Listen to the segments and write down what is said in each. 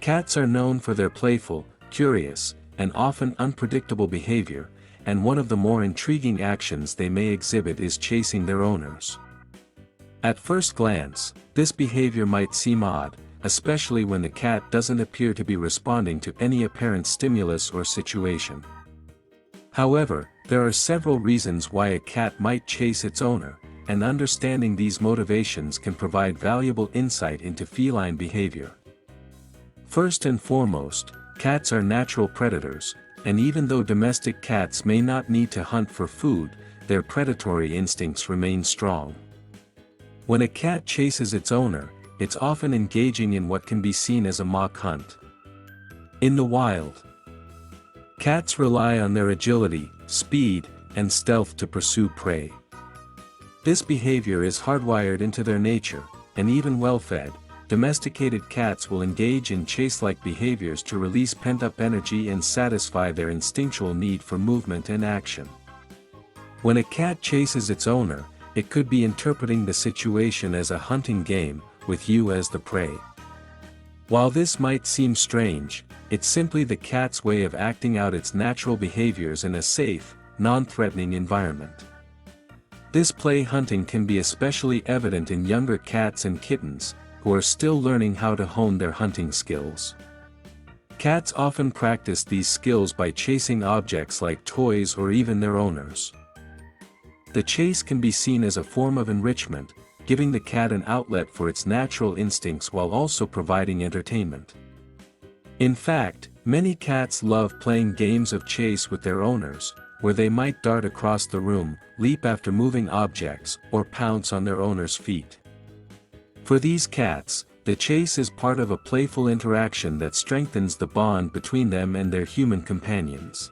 Cats are known for their playful, curious, and often unpredictable behavior, and one of the more intriguing actions they may exhibit is chasing their owners. At first glance, this behavior might seem odd, especially when the cat doesn't appear to be responding to any apparent stimulus or situation. However, there are several reasons why a cat might chase its owner, and understanding these motivations can provide valuable insight into feline behavior. First and foremost, cats are natural predators, and even though domestic cats may not need to hunt for food, their predatory instincts remain strong. When a cat chases its owner, it's often engaging in what can be seen as a mock hunt. In the wild, cats rely on their agility, speed, and stealth to pursue prey. This behavior is hardwired into their nature, and even well-fed, domesticated cats will engage in chase-like behaviors to release pent-up energy and satisfy their instinctual need for movement and action. When a cat chases its owner, it could be interpreting the situation as a hunting game, with you as the prey. While this might seem strange, it's simply the cat's way of acting out its natural behaviors in a safe, non-threatening environment. This play hunting can be especially evident in younger cats and kittens, who are still learning how to hone their hunting skills. Cats often practice these skills by chasing objects like toys or even their owners. The chase can be seen as a form of enrichment, giving the cat an outlet for its natural instincts while also providing entertainment. In fact, many cats love playing games of chase with their owners, where they might dart across the room, leap after moving objects, or pounce on their owner's feet. For these cats, the chase is part of a playful interaction that strengthens the bond between them and their human companions.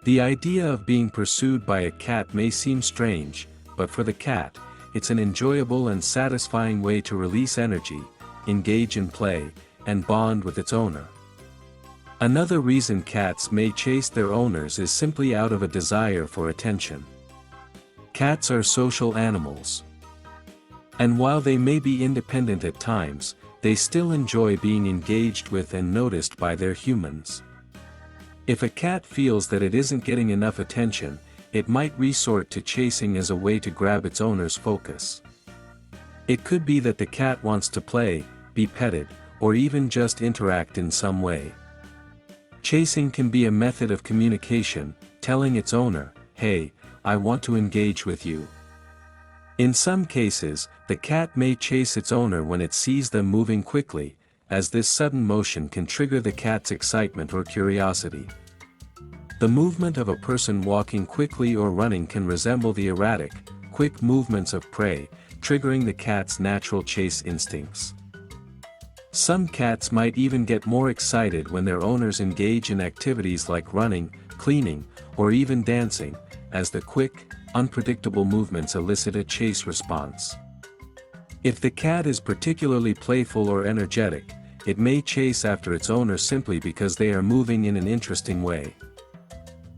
The idea of being pursued by a cat may seem strange, but for the cat, it's an enjoyable and satisfying way to release energy, engage in play, and bond with its owner. Another reason cats may chase their owners is simply out of a desire for attention. Cats are social animals. And while they may be independent at times, they still enjoy being engaged with and noticed by their humans. If a cat feels that it isn't getting enough attention, it might resort to chasing as a way to grab its owner's focus. It could be that the cat wants to play, be petted, or even just interact in some way. Chasing can be a method of communication, telling its owner, "Hey, I want to engage with you." In some cases, the cat may chase its owner when it sees them moving quickly, as this sudden motion can trigger the cat's excitement or curiosity. The movement of a person walking quickly or running can resemble the erratic, quick movements of prey, triggering the cat's natural chase instincts. Some cats might even get more excited when their owners engage in activities like running, cleaning, or even dancing, as the quick, unpredictable movements elicit a chase response. If the cat is particularly playful or energetic, it may chase after its owner simply because they are moving in an interesting way.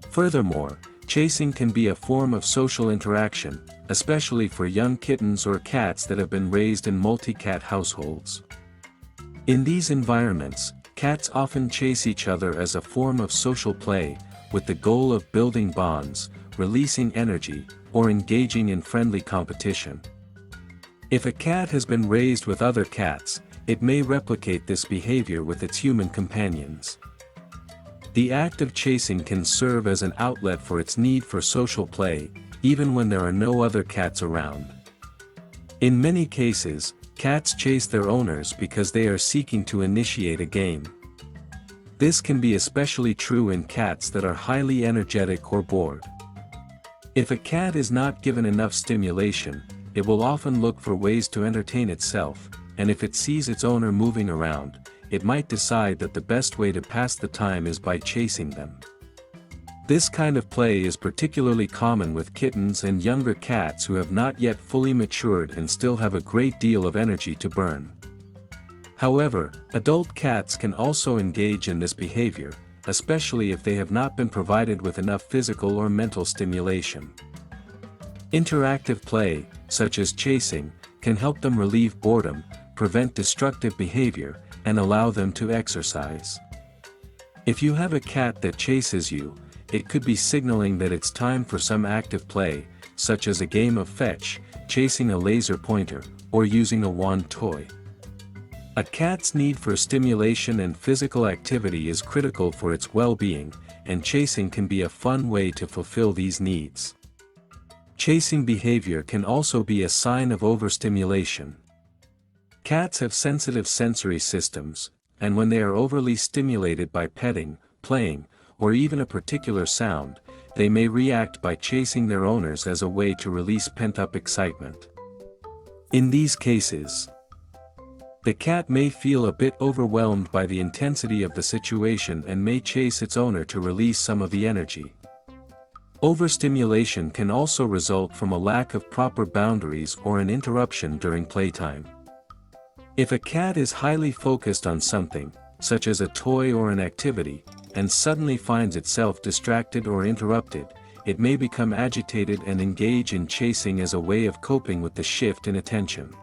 Furthermore, chasing can be a form of social interaction, especially for young kittens or cats that have been raised in multi-cat households. In these environments, cats often chase each other as a form of social play, with the goal of building bonds, releasing energy, or engaging in friendly competition. If a cat has been raised with other cats, it may replicate this behavior with its human companions. The act of chasing can serve as an outlet for its need for social play, even when there are no other cats around. In many cases, cats chase their owners because they are seeking to initiate a game. This can be especially true in cats that are highly energetic or bored. If a cat is not given enough stimulation, it will often look for ways to entertain itself, and if it sees its owner moving around, it might decide that the best way to pass the time is by chasing them. This kind of play is particularly common with kittens and younger cats who have not yet fully matured and still have a great deal of energy to burn. However, adult cats can also engage in this behavior, especially if they have not been provided with enough physical or mental stimulation. Interactive play, such as chasing, can help them relieve boredom, prevent destructive behavior, and allow them to exercise. If you have a cat that chases you, it could be signaling that it's time for some active play, such as a game of fetch, chasing a laser pointer, or using a wand toy. A cat's need for stimulation and physical activity is critical for its well-being, and chasing can be a fun way to fulfill these needs. Chasing behavior can also be a sign of overstimulation. Cats have sensitive sensory systems, and when they are overly stimulated by petting, playing, or even a particular sound, they may react by chasing their owners as a way to release pent-up excitement. In these cases, the cat may feel a bit overwhelmed by the intensity of the situation and may chase its owner to release some of the energy. Overstimulation can also result from a lack of proper boundaries or an interruption during playtime. If a cat is highly focused on something, such as a toy or an activity, and suddenly finds itself distracted or interrupted, it may become agitated and engage in chasing as a way of coping with the shift in attention.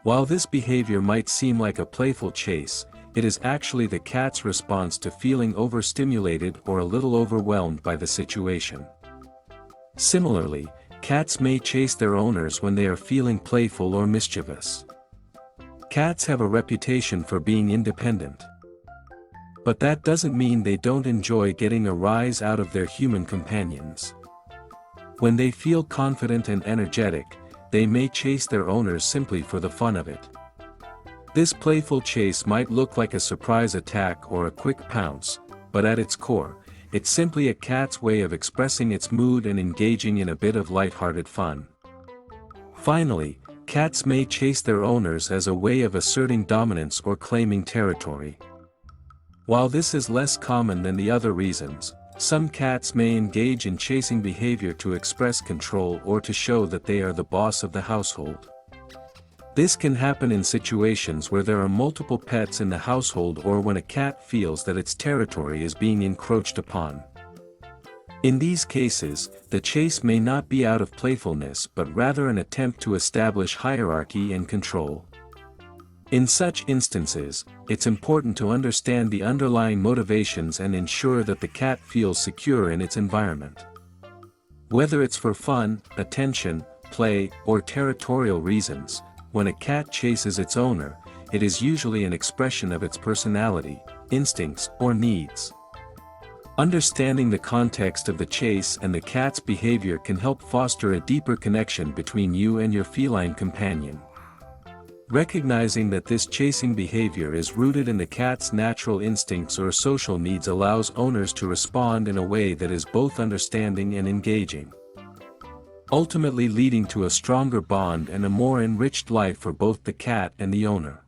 While this behavior might seem like a playful chase, it is actually the cat's response to feeling overstimulated or a little overwhelmed by the situation. Similarly, cats may chase their owners when they are feeling playful or mischievous. Cats have a reputation for being independent. But that doesn't mean they don't enjoy getting a rise out of their human companions. When they feel confident and energetic, they may chase their owners simply for the fun of it. This playful chase might look like a surprise attack or a quick pounce, but at its core, it's simply a cat's way of expressing its mood and engaging in a bit of lighthearted fun. Finally, cats may chase their owners as a way of asserting dominance or claiming territory. While this is less common than the other reasons, some cats may engage in chasing behavior to express control or to show that they are the boss of the household. This can happen in situations where there are multiple pets in the household or when a cat feels that its territory is being encroached upon. In these cases, the chase may not be out of playfulness but rather an attempt to establish hierarchy and control. In such instances, it's important to understand the underlying motivations and ensure that the cat feels secure in its environment. Whether it's for fun, attention, play, or territorial reasons, when a cat chases its owner, it is usually an expression of its personality, instincts, or needs. Understanding the context of the chase and the cat's behavior can help foster a deeper connection between you and your feline companion. Recognizing that this chasing behavior is rooted in the cat's natural instincts or social needs allows owners to respond in a way that is both understanding and engaging, ultimately leading to a stronger bond and a more enriched life for both the cat and the owner.